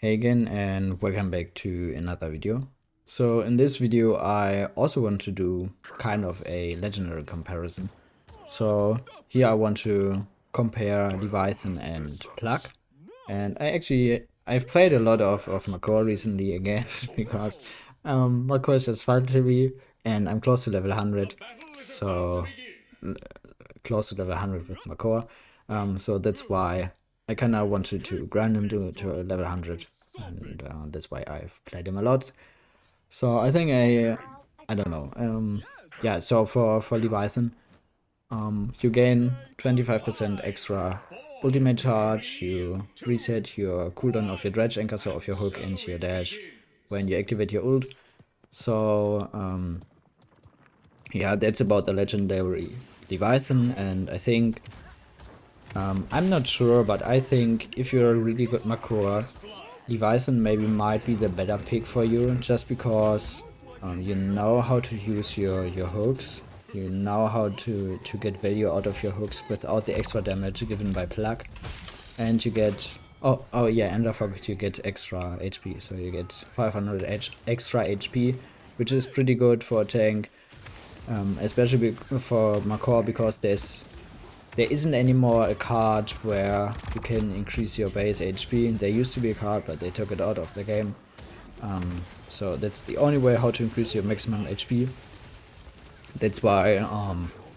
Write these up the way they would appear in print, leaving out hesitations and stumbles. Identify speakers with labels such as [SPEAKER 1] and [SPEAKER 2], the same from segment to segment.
[SPEAKER 1] Hey again, and welcome back to another video. So in this video I also want to do kind of a legendary comparison. So here I want to compare Leviathan and Pluck. And I've played a lot of Makoa recently again because Makoa is just fun to me and I'm close to level 100. So close to level 100 with Makoa. So that's why I kind of wanted to grind him to a level 100, and that's why I've played him a lot. So I think I don't know. Yeah. So for Leviathan, you gain 25% extra ultimate charge. You reset your cooldown of your dredge anchor, so of your hook and your dash, when you activate your ult. So yeah, that's about the legendary Leviathan, and I think I'm not sure, but I think if you're a really good Makoa, Leviathan maybe might be the better pick for you, just because you know how to use your hooks, you know how to get value out of your hooks without the extra damage given by Pluck, and you get oh yeah, and I forgot you get extra HP, so you get 500 extra HP, which is pretty good for a tank, especially for Makoa, because there isn't anymore a card where you can increase your base HP. There used to be a card, but they took it out of the game. So that's the only way how to increase your maximum HP. That's why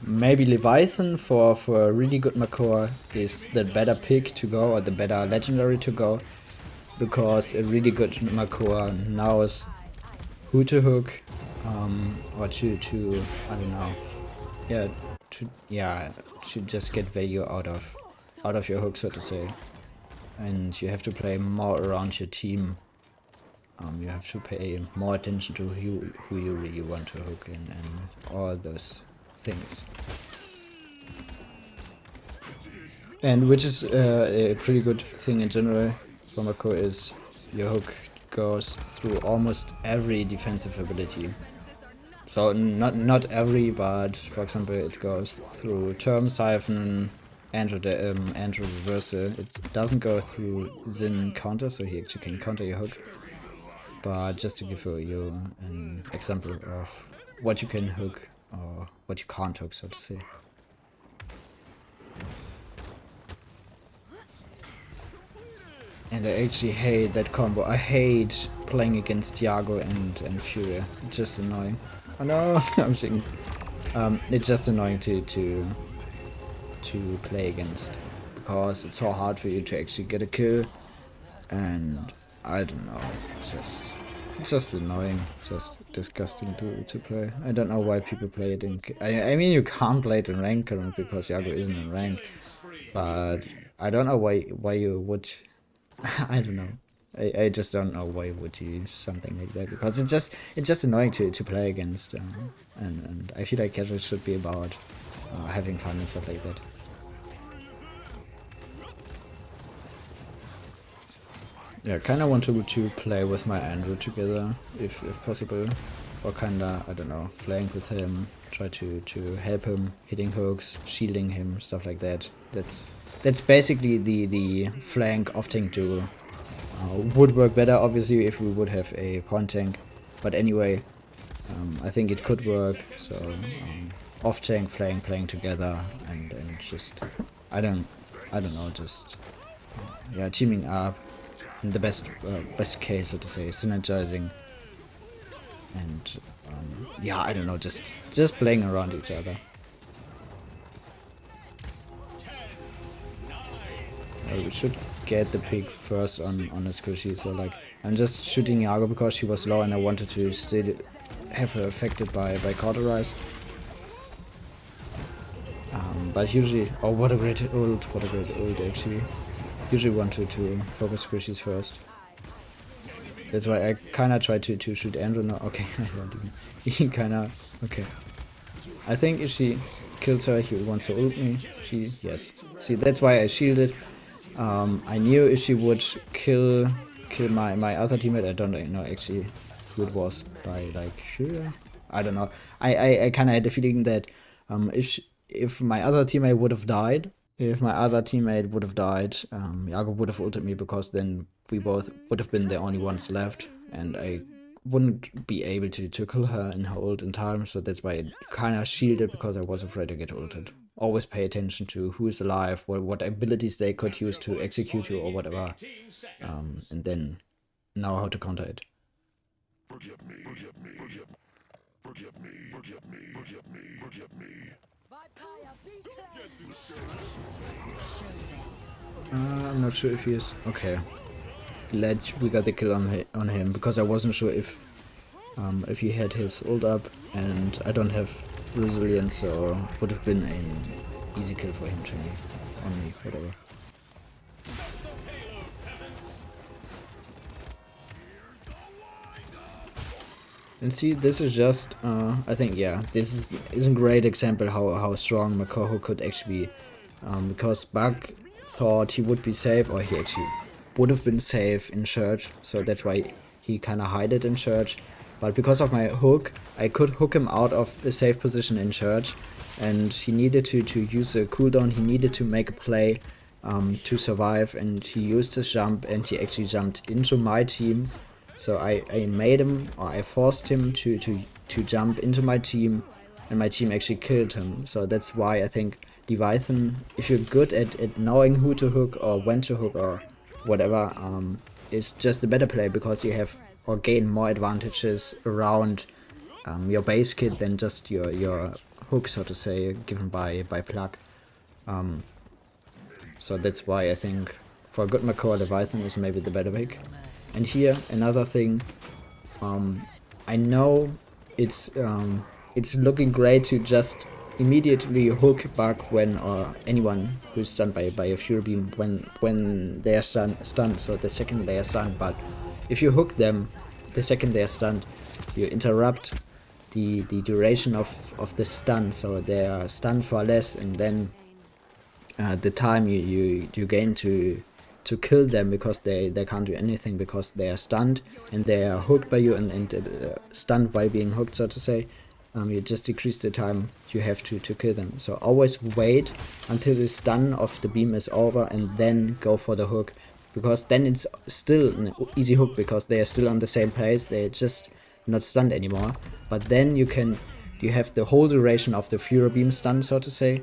[SPEAKER 1] maybe Leviathan for a really good Makoa is the better pick to go, or the better legendary to go, because a really good Makoa knows who to hook, or to I don't know, to just get value out of your hook, so to say. And you have to play more around your team. You have to pay more attention to who you really want to hook and all those things. And which is a pretty good thing in general for Mako, is your hook goes through almost every defensive ability. So not every, but for example, it goes through Term, Siphon, Andrew Reversal. It doesn't go through Zin counter, so he actually can counter your hook. But just to give you an example of what you can hook or what you can't hook, so to say. And I actually hate that combo. I hate playing against Tiago and Fury. It's just annoying. Oh no, I'm thinking. It's just annoying to play against, because it's so hard for you to actually get a kill, and I don't know, it's just annoying, just disgusting to play. I don't know why people play it in. I mean, you can't play it in rank currently because Yago isn't in rank, but I don't know why you would. I don't know. I just don't know why would you use something like that, because it's just annoying to play against, and I feel like casual should be about having fun and stuff like that. Yeah, I kinda want to play with my Andrew together, if possible, or kinda, I don't know, flank with him, try to help him hitting hooks, shielding him, stuff like that. That's basically the flank off tank duo. Would work better, obviously, if we would have a point tank, but anyway, I think it could work. So off tank flank playing together, and just I don't know, just yeah, teaming up in the best case, so to say, synergizing, and yeah, I don't know, just playing around each other. We should get the pick first on the squishy, so like I'm just shooting Yago because she was low and I wanted to still have her affected by cauterize. But usually, oh, what a great ult actually. Usually wanted to focus squishies first. That's why I kinda tried to shoot Andrew now. Okay, I don't even. He kinda, okay. I think if she kills her, he wants to ult me. Yes. See, that's why I shielded. I knew if she would kill my other teammate, I don't know actually who it was, like sure, I don't know. I kind of had the feeling that if my other teammate would have died, If my other teammate would have died, Yago would have ulted me, because then we both would have been the only ones left, and I wouldn't be able to kill her in her ult in time, so that's why I kind of shielded, because I was afraid to get ulted. Always pay attention to who is alive, what abilities they could use to execute you or whatever, and then know how to counter it. I'm not sure if he is... Okay. Glad we got the kill on him, because I wasn't sure if he had his ult up, and I don't have resilience, so it would have been an easy kill for him to me, on me, whatever. And see, this is just, I think, yeah, this is a great example how strong Makoa could actually be, because Bug thought he would be safe, or he actually would have been safe in church, so that's why he kind of hid it in church. But because of my hook, I could hook him out of the safe position in church, and he needed to use a cooldown, he needed to make a play to survive, and he used his jump, and he actually jumped into my team. So I made him, or I forced him to jump into my team, and my team actually killed him. So that's why I think Leviathan, if you're good at knowing who to hook or when to hook or whatever, is just a better play, because you have or gain more advantages around your base kit than just your hook, so to say, given by Pluck. So that's why I think for a good Makoa, Leviathan is maybe the better pick. And here another thing, I know it's looking great to just immediately hook Bug when, or anyone who's stunned by a Fury Beam when they are stunned, so the second they are stunned. But if you hook them the second they are stunned, you interrupt the duration of the stun, so they are stunned for less, and then the time you gain to kill them, because they can't do anything, because they are stunned and they are hooked by you, and stunned by being hooked, so to say. You just decrease the time you have to kill them. So always wait until the stun of the beam is over, and then go for the hook, because then it's still an easy hook, because they are still on the same place, they're just not stunned anymore. But then you have the whole duration of the Fury Beam stun, so to say,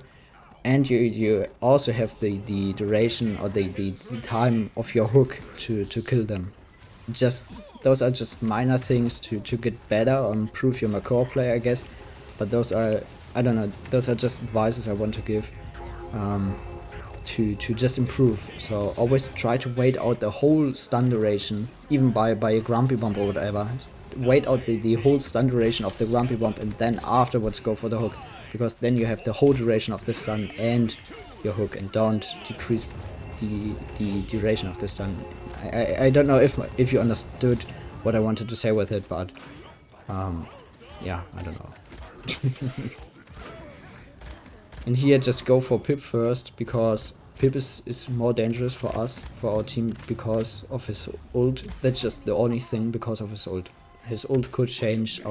[SPEAKER 1] and you also have the duration, or the time of your hook to kill them. Just those are just minor things to get better or improve your Makoa play, I guess. But those are, I don't know, those are just advices I want to give to just improve. So always try to wait out the whole stun duration, even by a Grumpy Bomb or whatever. Wait out the whole stun duration of the Grumpy Bomb, and then afterwards go for the hook, because then you have the whole duration of the stun and your hook, and don't decrease the duration of the stun. I don't know if you understood what I wanted to say with it, but yeah, I don't know. And here just go for Pip first, because Pip is more dangerous for us, for our team, because of his ult. That's just the only thing, because of his ult. His ult could change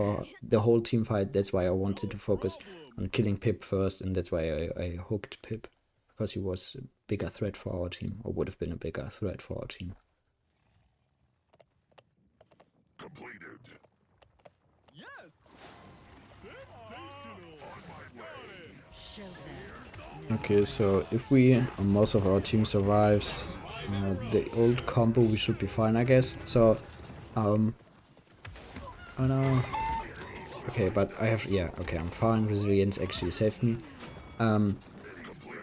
[SPEAKER 1] the whole team fight. That's why I wanted to focus on killing Pip first, and that's why I hooked Pip, because he was a bigger threat for our team, or would have been a bigger threat for our team.
[SPEAKER 2] Completed. Yes.
[SPEAKER 1] Okay, so if most of our team survives the old combo, we should be fine, I guess. So, oh no. Okay, but I have, yeah, okay, I'm fine. Resilience actually saved me.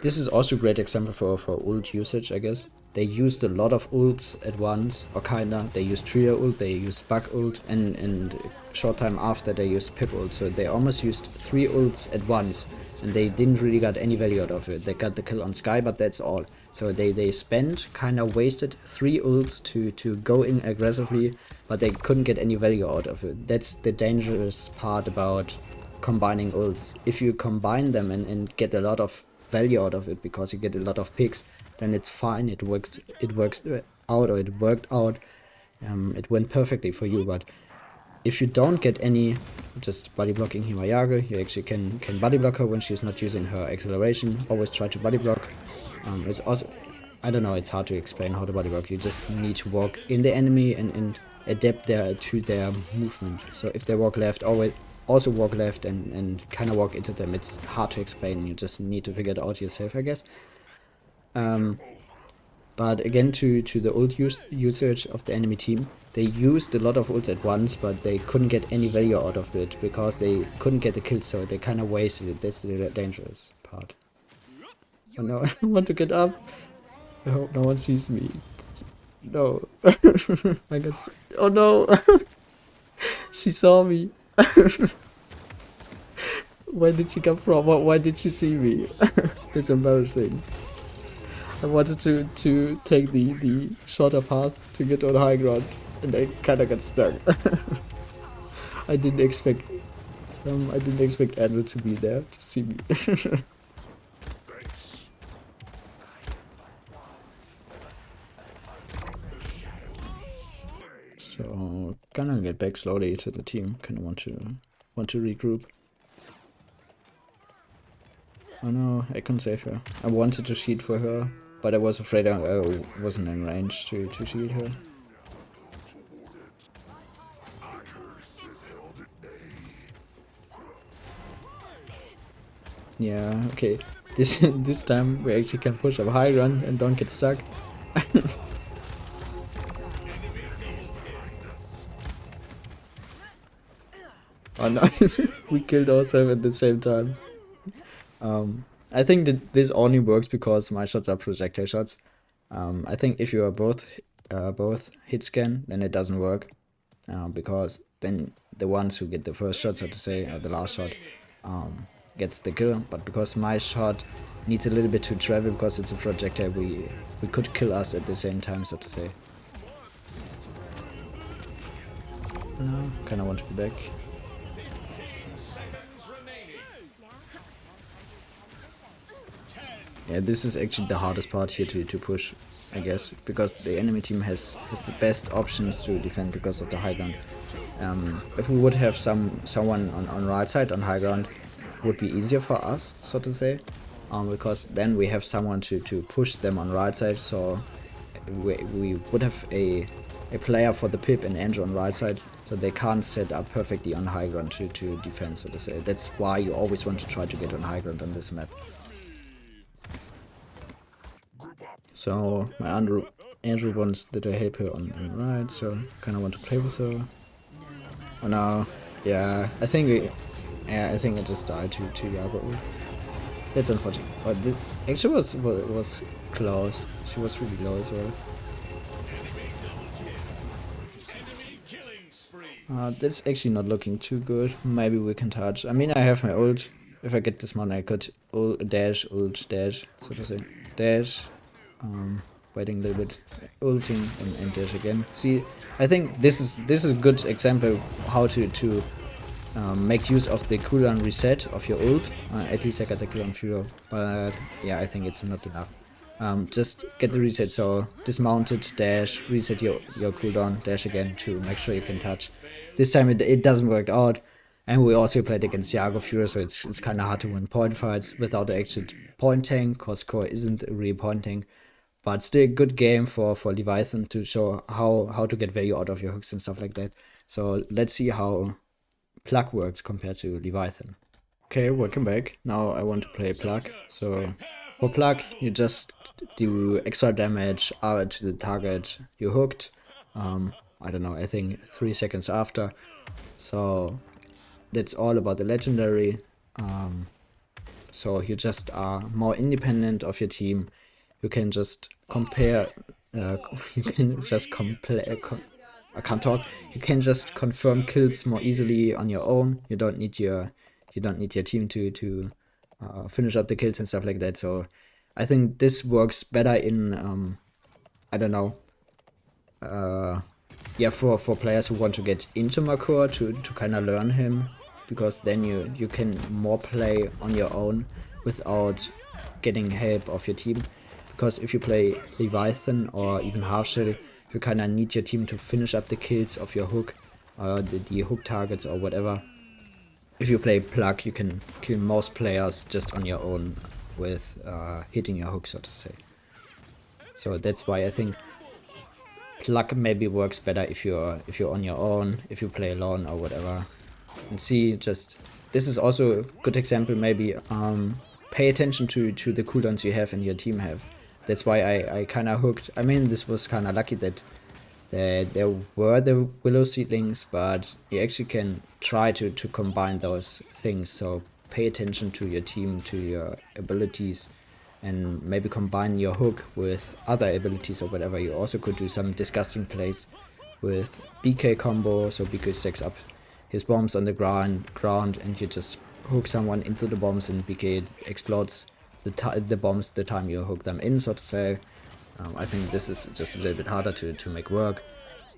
[SPEAKER 1] This is also a great example for ult usage, I guess. They used a lot of ults at once, or kinda. They used Trio ult, they used Bug ult, and a short time after they used Pip ult. So they almost used 3 ults at once, and they didn't really get any value out of it. They got the kill on Sky, but that's all. So they spent, kinda wasted 3 ults to go in aggressively, but they couldn't get any value out of it. That's the dangerous part about combining ults. If you combine them and get a lot of value out of it, because you get a lot of picks, then it's fine. It works out, or it worked out. It went perfectly for you. But if you don't get any, just body blocking Himayaga, you actually can body block her when she's not using her acceleration. Always try to body block. It's also, I don't know, it's hard to explain how the body works. You just need to walk in the enemy and adapt to their movement. So if they walk left, always also walk left and kind of walk into them. It's hard to explain. You just need to figure it out yourself, I guess. But again, to the ult usage of the enemy team, they used a lot of ults at once, but they couldn't get any value out of it because they couldn't get the kills, so they kind of wasted it. That's the dangerous part. Oh no, I want to get up. I hope no one sees me. No. I guess. Oh no! She saw me. Where did she come from? Why did she see me? That's embarrassing. I wanted to take the shorter path to get on high ground, and I kinda got stuck. I didn't expect Andrew to be there to see me. So gonna get back slowly to the team. Kinda want to regroup. Oh no, I couldn't save her. I wanted to shield for her, but I was afraid I wasn't in range to shield her. Yeah, okay. This time we actually can push up high run and don't get stuck. Oh no, we killed ourselves at the same time. I think that this only works because my shots are projectile shots. I think if you are both hit scan, then it doesn't work, because then the ones who get the first shot, so to say, or the last shot, gets the kill. But because my shot needs a little bit to travel because it's a projectile, we could kill us at the same time, so to say. No, kinda want to be back. Yeah, this is actually the hardest part here to push, I guess, because the enemy team has the best options to defend because of the high ground. If we would have someone on right side on high ground, it would be easier for us, so to say, because then we have someone to push them on right side, so we would have a player for the pip and Andrew on right side, so they can't set up perfectly on high ground to defend, so to say. That's why you always want to try to get on high ground on this map. So my Andrew wants that I help her on right, so kind of want to play with her. Oh no, yeah, I think I just died to Yago. That's unfortunate. But this actually was close. She was really low as well. That's actually not looking too good. Maybe we can touch. I mean, I have my ult. If I get this money, I could ult, dash, so to say. Dash. Waiting a little bit, ulting and dash again. See, I think this is a good example how to make use of the cooldown reset of your ult. At least I got the cooldown zero, but yeah, I think it's not enough. Just get the reset, so dismounted, dash, reset your cooldown, dash again to make sure you can touch. This time it doesn't work out, and we also played against Yago Fury, so it's kind of hard to win point fights without the actual point tank, cause core isn't a real point tank. But still a good game for Leviathan to show how to get value out of your hooks and stuff like that. So let's see how Pluck works compared to Leviathan. Okay, welcome back. Now I want to play Pluck. So for Pluck, you just do extra damage to the target you hooked. I don't know, I think 3 seconds after. So that's all about the legendary. So you just are more independent of your team. You can just compare, you can just I can't talk. You can just confirm kills more easily on your own. You don't need your team to finish up the kills and stuff like that. So I think this works better in I don't know. Yeah, for players who want to get into Makoa to kind of learn him, because then you can more play on your own without getting help of your team. Because if you play Leviathan or even Half-Shell, you kind of need your team to finish up the kills of your hook, the hook targets or whatever. If you play Pluck, you can kill most players just on your own with hitting your hook, so to say. So that's why I think Pluck maybe works better if you're on your own, if you play alone or whatever. And see, just this is also a good example. Maybe pay attention to the cooldowns you have and your team have. That's why I kind of hooked. I mean, this was kind of lucky that there were the willow seedlings, but you actually can try to combine those things. So pay attention to your team, to your abilities, and maybe combine your hook with other abilities or whatever. You also could do some disgusting plays with BK combo, so BK stacks up his bombs on the ground and you just hook someone into the bombs and BK explodes the bombs the time you hook them in, so to say. I think this is just a little bit harder to make work,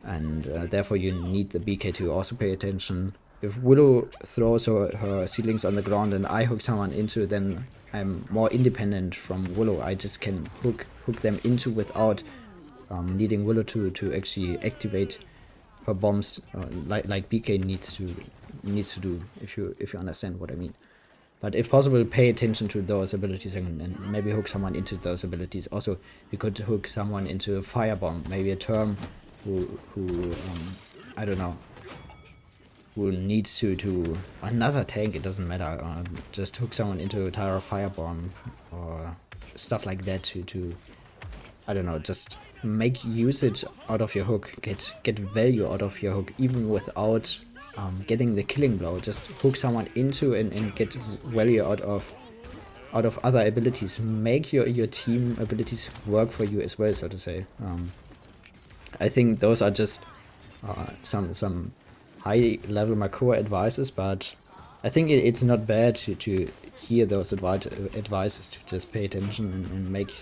[SPEAKER 1] and therefore you need the BK to also pay attention. If Willow throws her seedlings on the ground and I hook someone into, then I'm more independent from Willow. I just can hook them into without needing Willow to actually activate her bombs like BK needs to do, if you understand what I mean. But if possible, pay attention to those abilities and maybe hook someone into those abilities. Also, you could hook someone into a firebomb, maybe a term who I don't know, who needs to another tank, it doesn't matter, just hook someone into a Tyra firebomb or stuff like that to I don't know, just make usage out of your hook, get value out of your hook, even without getting the killing blow. Just hook someone into and get value out of other abilities. Make your team abilities work for you as well, so to say. I think those are just some high level Makoa advices, but I think it's not bad to hear those advices, to just pay attention and make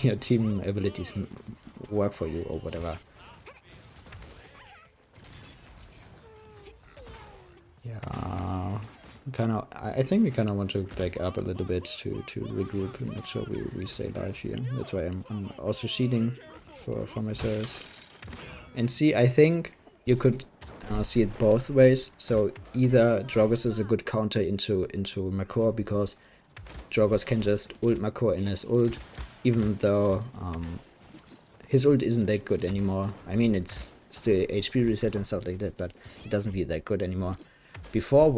[SPEAKER 1] your team abilities work for you or whatever. Yeah, I think we kind of want to back up a little bit to regroup and make sure we stay alive here. That's why I'm also shielding for myself. And see, I think you could see it both ways. So either Drogus is a good counter into Makoa, because Drogus can just ult Makoa in his ult, even though his ult isn't that good anymore. I mean, it's still HP reset and stuff like that, but it doesn't feel that good anymore. Before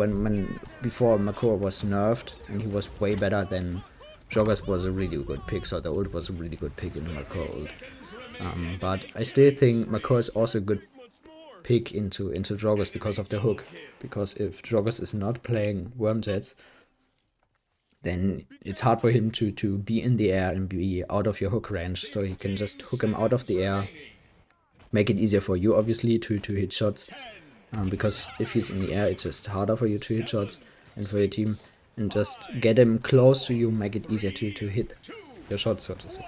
[SPEAKER 1] before Makoa was nerfed and he was way better, then Drogus was a really good pick, so the ult was a really good pick in the Makoa ult. But I still think Makoa is also a good pick into Drogus because of the hook. Because if Drogus is not playing Wormjets, then it's hard for him to be in the air and be out of your hook range. So you can just hook him out of the air, make it easier for you obviously to hit shots. Because if he's in the air, it's just harder for you to hit shots and for your team. And just get him close to you, make it easier to hit your shots, so to say.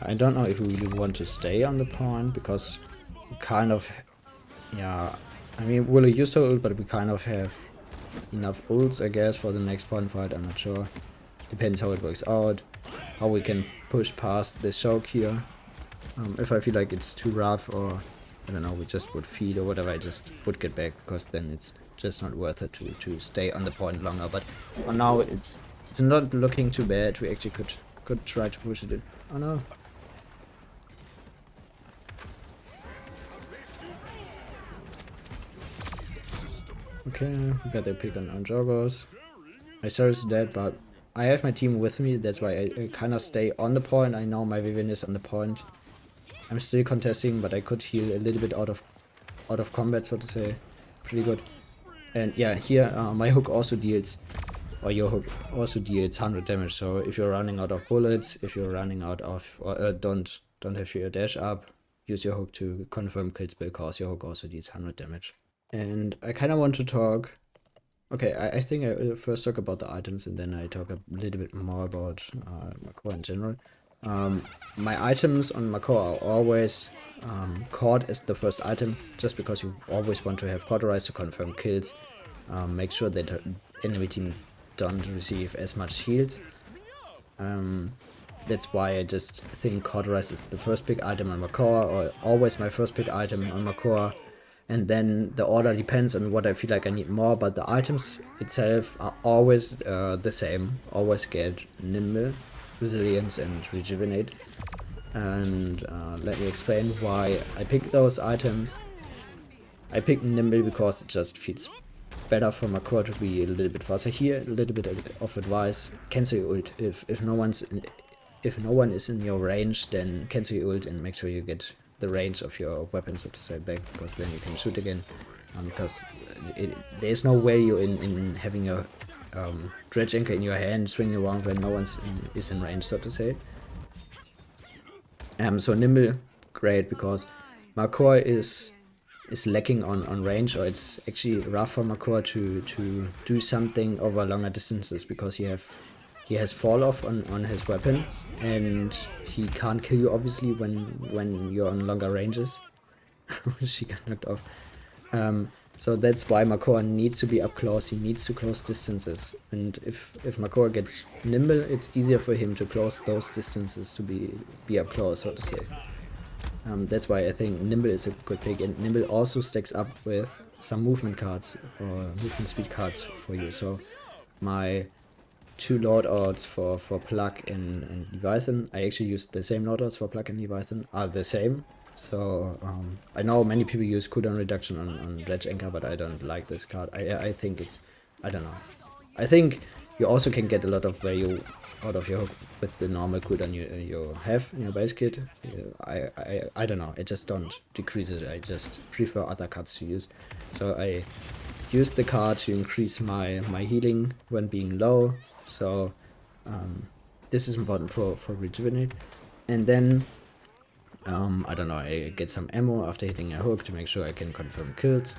[SPEAKER 1] I don't know if we really want to stay on the point, because we kind of, yeah, I mean, Willow used her ult, but we kind of have enough ults, I guess, for the next point fight. I'm not sure. Depends how it works out, how we can push past the choke here. If I feel like it's too rough, or I don't know, we just would feed or whatever, I just would get back, because then it's just not worth it to stay on the point longer. But for now, it's not looking too bad. We actually could try to push it in. Oh no. Okay, we got their pick on Jorgos. Isarius is dead, but I have my team with me, that's why I kind of stay on the point. I know my Vivian is on the point. I'm still contesting, but I could heal a little bit out of combat, so to say. Pretty good. And yeah, here my hook also deals, or your hook also deals 100 damage. So if you're running out of bullets, if you're running out of, or don't have your dash up, use your hook to confirm kills, because your hook also deals 100 damage. And I kind of want to talk. Okay, I think I will first talk about the items, and then I talk a little bit more about Makoa in general. My items on Makoa are always Cord as the first item, just because you always want to have Cauterize to confirm kills, make sure that the enemy team don't receive as much shields. That's why I just think Cauterize is the first pick item on Makoa, or always my first pick item on Makoa. and then the order depends on what I feel like I need more, but the items itself are always the same. Always get Nimble, Resilience, and Rejuvenate. And let me explain why I picked those items. I picked Nimble because it just feels better for Makoa to be a little bit faster here. A little bit of advice: cancel your ult. If no one is in your range, then cancel your ult and make sure you get the range of your weapon, so to say, back, because then you can shoot again. Because there's no value in having your dredge anchor in your hand swinging around when no one is in range, so to say. So Nimble, great, because Makoa is lacking on range, or it's actually rough for Makoa to do something over longer distances, because he has fall off on his weapon, and he can't kill you obviously when you're on longer ranges. She got knocked off. So that's why Makoa needs to be up close. He needs to close distances, and if Makoa gets Nimble, it's easier for him to close those distances, to be up close, so to say. That's why I think Nimble is a good pick, and Nimble also stacks up with some movement cards or movement speed cards for you. So my 2 loadouts for Pluck and Leviathan, I actually used the same loadouts for Pluck and Leviathan, are the same. So I know many people use cooldown reduction on Dredge Anchor, but I don't like this card. I think it's, I don't know. I think you also can get a lot of value out of your hook with the normal cooldown you have in your base kit. I don't know, I just don't decrease it. I just prefer other cards to use. So I use the card to increase my healing when being low. So this is important for Rejuvenate. And then I don't know, I get some ammo after hitting a hook to make sure I can confirm kills.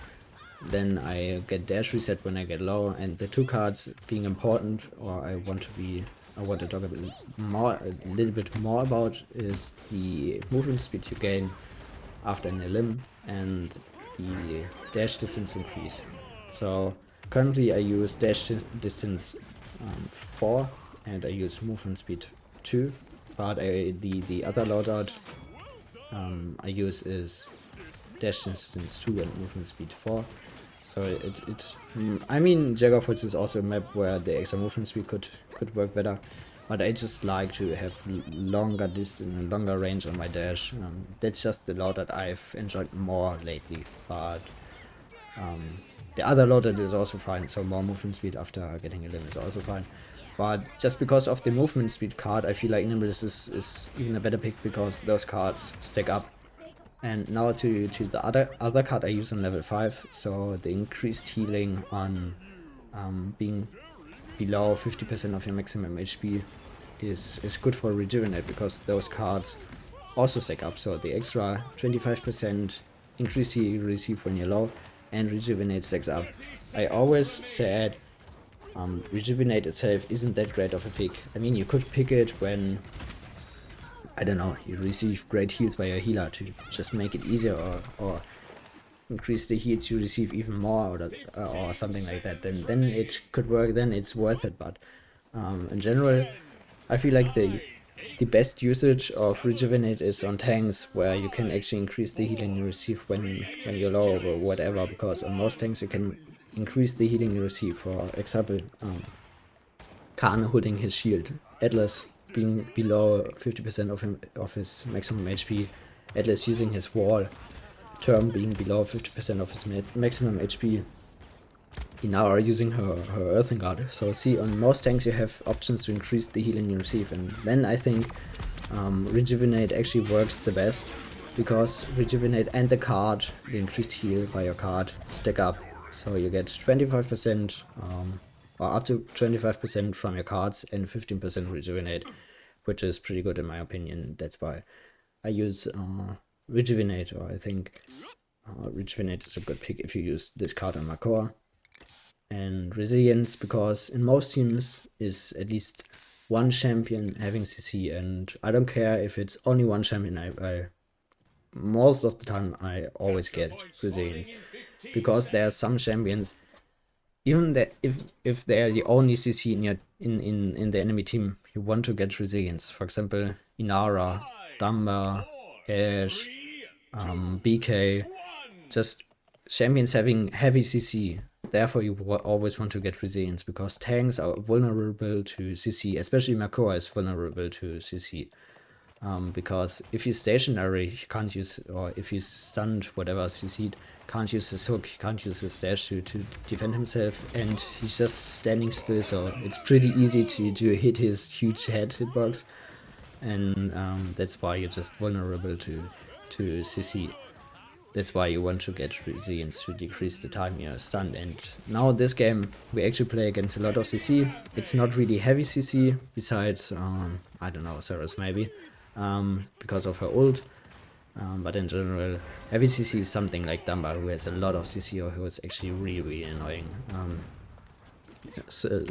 [SPEAKER 1] Then I get dash reset when I get low, and the 2 cards being important, or I want to talk a little bit more about, is the movement speed you gain after an elim and the dash distance increase. So currently I use dash distance 4 and I use movement speed 2, but the other loadout I use is dash distance 2 and movement speed 4. So I mean, Jaggerfoots is also a map where the extra movement speed could work better, but I just like to have longer distance, longer range on my dash. That's just the loadout I've enjoyed more lately, but the other loadout is also fine, so more movement speed after getting a limit is also fine. But just because of the movement speed card, I feel like Nimble is even a better pick, because those cards stack up. And now to the other card I use on level 5, so the increased healing on being below 50% of your maximum HP is good for Rejuvenate, because those cards also stack up. So the extra 25% increased heal you receive when you're low, and Rejuvenate stacks up. I always said Rejuvenate itself isn't that great of a pick. I mean, you could pick it when, I don't know, you receive great heals by your healer to just make it easier, or increase the heals you receive even more, or something like that. Then it could work, then it's worth it. But in general, I feel like the best usage of Rejuvenate is on tanks, where you can actually increase the healing you receive when you're low or whatever, because on most tanks you can increase the healing you receive. For example, Khan holding his shield, Atlas being below 50% of his maximum HP, Atlas using his wall, Term being below 50% of his maximum HP, Inara using her Earthing Guard. So see, on most tanks you have options to increase the healing you receive, and then I think Rejuvenate actually works the best, because Rejuvenate and the card, the increased heal by your card, stack up. So you get 25% or up to 25% from your cards and 15% Rejuvenate, which is pretty good in my opinion. That's why I use Rejuvenate, or I think Rejuvenate is a good pick if you use this card on Makoa. And Resilience, because in most teams is at least one champion having CC, and I don't care if it's only one champion, I most of the time I always get Resilience, because there are some champions, even that if they are the only CC in the enemy team, you want to get Resilience. For example, Inara, Dumba, Ash, BK, just champions having heavy CC. Therefore, you always want to get resilience, because tanks are vulnerable to CC, especially Makoa is vulnerable to CC. Because if he's stationary, he can't use, or if he's stunned, whatever, CC'd, can't use his hook, he can't use his dash to defend himself, and he's just standing still, so it's pretty easy to hit his huge hitbox, and that's why you're just vulnerable to CC. That's why you want to get resilience to decrease the time you're stunned. And now this game, we actually play against a lot of CC. It's not really heavy CC, besides, I don't know, Sarah's maybe, because of her ult. But in general, heavy CC is something like Dumba, who has a lot of CC, or who is actually really, really annoying. So,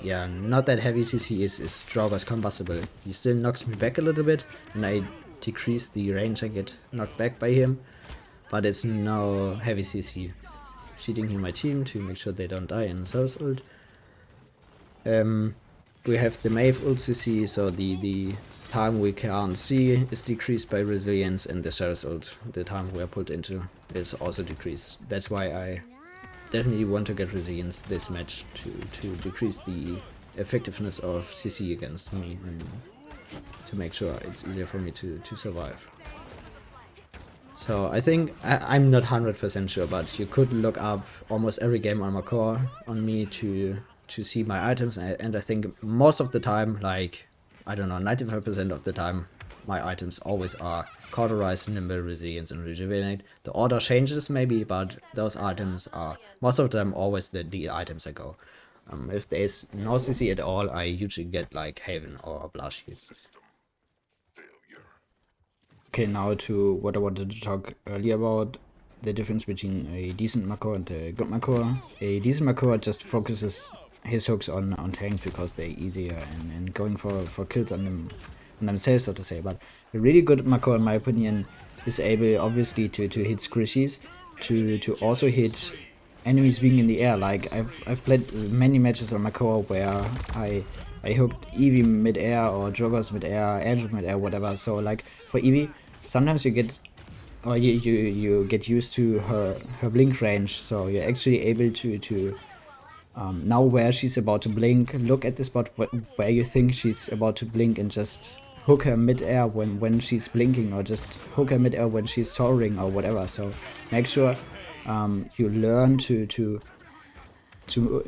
[SPEAKER 1] yeah, not that heavy CC is Draugr's combustible. He still knocks me back a little bit, and I decrease the range I get knocked back by him, but it's no heavy CC. Cheating in my team to make sure they don't die in Zeus ult. We have the Maeve ult CC, so the time we can't see is decreased by resilience, and the Zeus ult, the time we are put into, is also decreased. That's why I definitely want to get resilience this match to decrease the effectiveness of CC against me, and to make sure it's easier for me to survive. So I think, I'm not 100% sure, but you could look up almost every game on Makoa on me to see my items, and I think most of the time, like, I don't know, 95% of the time, my items always are Cauterize, Nimble, Resilience, and Rejuvenate. The order changes maybe, but those items are, most of them, always the items I go. If there's no CC at all, I usually get like Haven or Blast Shield. Okay, now to what I wanted to talk earlier about, the difference between a decent Makoa and a good Makoa. A decent Makoa just focuses his hooks on tanks because they're easier and going for kills on themselves, so to say. But a really good Makoa, in my opinion, is able, obviously, to hit squishies, to also hit enemies being in the air. Like, I've played many matches on Makoa where I hooked Eevee mid-air, or Joggers mid-air, Angel mid-air, whatever. So like for Eevee, sometimes you get, or you get used to her blink range, so you're actually able to now where she's about to blink, look at the spot where you think she's about to blink, and just hook her mid-air when she's blinking, or just hook her mid-air when she's soaring or whatever. So make sure you learn to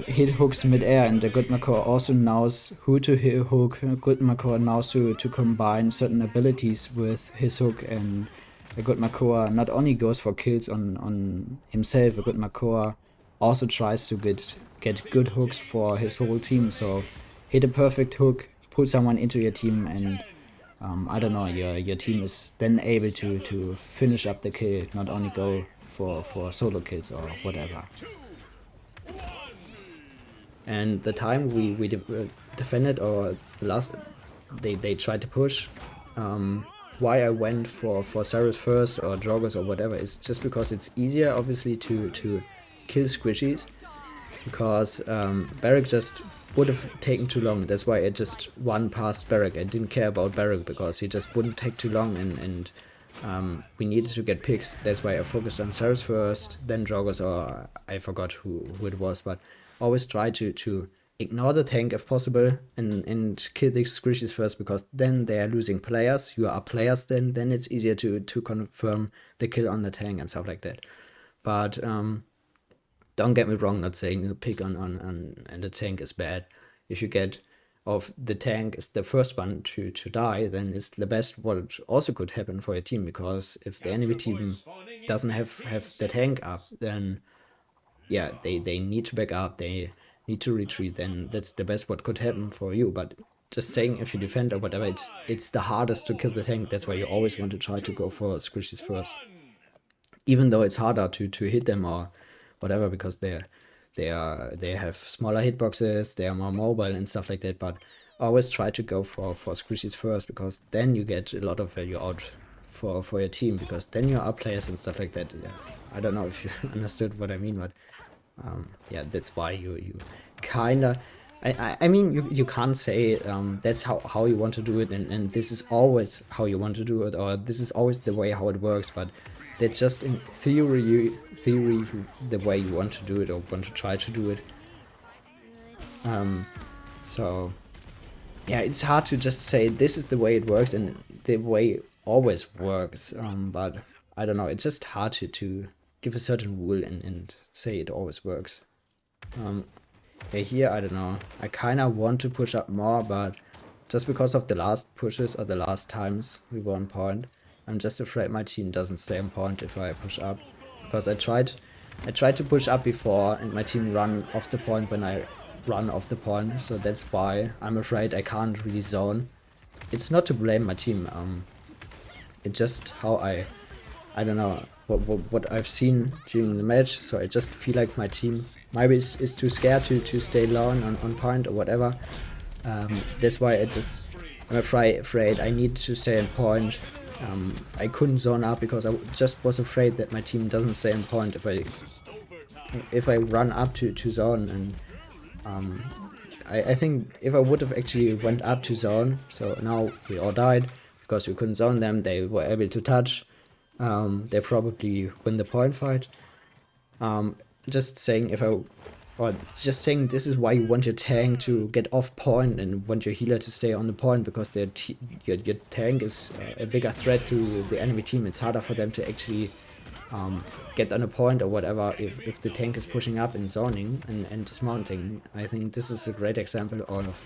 [SPEAKER 1] hit hooks mid-air, and the good Makoa also knows who to hit hook. Good Makoa knows to combine certain abilities with his hook, and a good Makoa not only goes for kills on himself, a good Makoa also tries to get good hooks for his whole team. So hit a perfect hook, put someone into your team, and I don't know, your team is then able to finish up the kill, not only go for solo kills or whatever. And the time we defended, or the last they tried to push, why I went for Cyrus first, or Joggers, or whatever, is just because it's easier, obviously, to kill squishies, because Barrack just would have taken too long. That's why I just won past Barrack. I didn't care about Barrack because he just wouldn't take too long, and we needed to get picks. That's why I focused on Cyrus first, then Joggers, or I forgot who it was, but always try to ignore the tank if possible, and kill the squishies first, because then they are losing players. You are players, then it's easier to confirm the kill on the tank and stuff like that. But don't get me wrong, not saying the pick on the tank is bad. If you get of the tank is the first one to die, then it's the best what also could happen for your team, because if the enemy team doesn't have the tank up, then yeah, they need to back up, they need to retreat, then that's the best what could happen for you. But just saying, if you defend or whatever, it's the hardest to kill the tank. That's why you always want to try to go for squishies first, even though it's harder to hit them or whatever, because they have smaller hitboxes, they are more mobile and stuff like that. But always try to go for squishies first, because then you get a lot of value out for your team, because then you are players and stuff like that. Yeah. I don't know if you understood what I mean, but yeah, that's why you kinda, I mean, you can't say that's how you want to do it, and this is always how you want to do it, or this is always the way how it works. But That's just in theory the way you want to do it or want to try to do it. So yeah, it's hard to just say this is the way it works and the way always works. But I don't know, it's just hard to give a certain rule and say it always works. Yeah, here, I don't know. I kind of want to push up more, but just because of the last pushes or the last times we were on point, I'm just afraid my team doesn't stay on point if I push up. Because I tried to push up before and my team run off the point when I run off the point, so that's why I'm afraid I can't really zone. It's not to blame my team, it's just how I don't know, what I've seen during the match, so I just feel like my team maybe is too scared to stay long on point or whatever. That's why I'm afraid I need to stay on point. I couldn't zone up because I just was afraid that my team doesn't stay on point if I run up to zone, and I think if I would have actually went up to zone, so now we all died because we couldn't zone them, they were able to touch, they probably win the point fight. Just saying just saying this is why you want your tank to get off point and want your healer to stay on the point, because your tank is a bigger threat to the enemy team. It's harder for them to actually get on a point or whatever if the tank is pushing up and zoning and dismounting. I think this is a great example of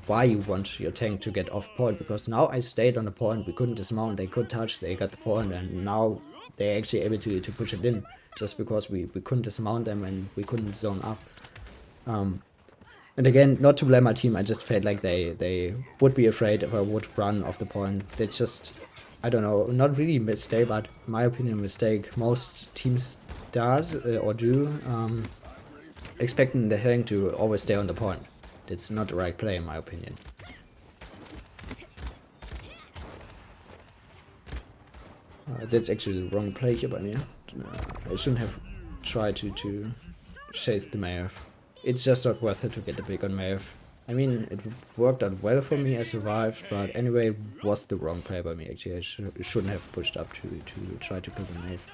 [SPEAKER 1] why you want your tank to get off point, because now I stayed on the point, we couldn't dismount, they could touch, they got the point, and now they're actually able to push it in, just because we couldn't dismount them and we couldn't zone up. And again, not to blame my team, I just felt like they would be afraid if I would run off the point. That's just, I don't know, not really a mistake, but in my opinion, mistake most teams does or do, expecting the tank to always stay on the point. That's not the right play in my opinion. That's actually the wrong play here by me. I shouldn't have tried to chase the Maeve. It's just not worth it to get the pick on Maeve. I mean, it worked out well for me, I survived, but anyway, it was the wrong play by me actually. I shouldn't have pushed up to try to kill the Maeve.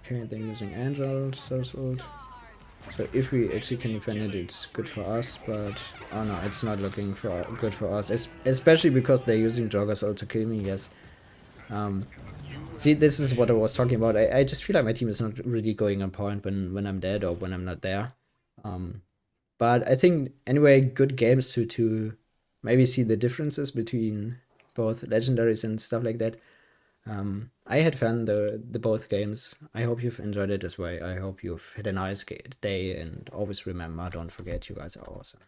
[SPEAKER 1] Okay, they're using Angel, Source ult. So if we actually can defend it, it's good for us, but oh no, it's not looking good for us, especially because they're using Jogger's ult to kill me, yes. See, this is what I was talking about. I just feel like my team is not really going on point when I'm dead or when I'm not there. But I think, anyway, good games to maybe see the differences between both legendaries and stuff like that. I had fun the both games. I hope you've enjoyed it as well. I hope you've had a nice day, and always remember, don't forget, you guys are awesome.